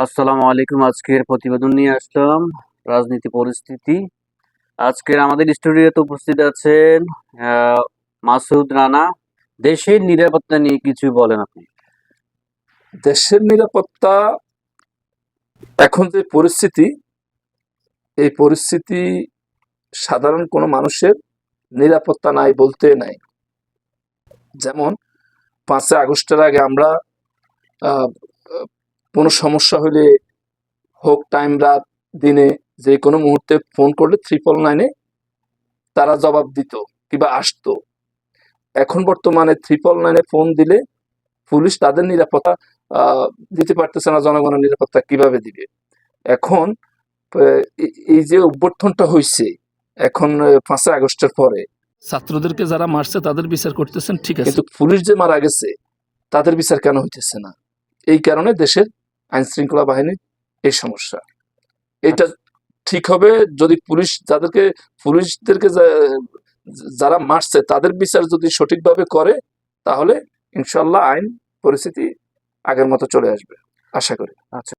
আসসালামু আলাইকুম। আজকের প্রতিবেদন নিয়ে আসলাম রাজনীতি পরিস্থিতি। আজকের আমাদের স্টুডিওতে উপস্থিত আছেন মাসুদ রানা। দেশের নিরাপত্তা নিয়ে কিছু বলেন আপনি। দেশের নিরাপত্তা এখন যে পরিস্থিতি, এই পরিস্থিতি সাধারণ কোনো মানুষের নিরাপত্তা নাই বলতে নাই। যেমন 5ই আগস্টের আগে আমরা আহ, কোনো সমস্যা হলে হোক টাইম রাত দিনে যে কোনো মুহূর্তে ফোন করলে 999-এ তারা জবাব দিত কিংবা আসতো। এখন বর্তমানে 999-এ ফোন দিলে পুলিশ তাদের নিরাপত্তা আহ, দিতে পারতেছে না। জনগণের নিরাপত্তা কিভাবে দিবে? এখন এই যে অভ্যর্থনটা হয়েছে এখন 5ই আগস্টের পরে, ছাত্রদেরকে যারা মারছে তাদের বিচার করতেছেন, ঠিক আছে, কিন্তু পুলিশ যে মারা গেছে তাদের বিচার কেন হইতেছে না? এই কারণে দেশের আইন শৃঙ্খলা বাহিনীর এই সমস্যা। এটা ঠিক হবে যদি পুলিশদেরকে যারা মারছে তাদের বিচার যদি সঠিকভাবে করে, তাহলে ইনশাল্লাহ আইন পরিস্থিতি আগের মতো চলে আসবে, আশা করি। আচ্ছা।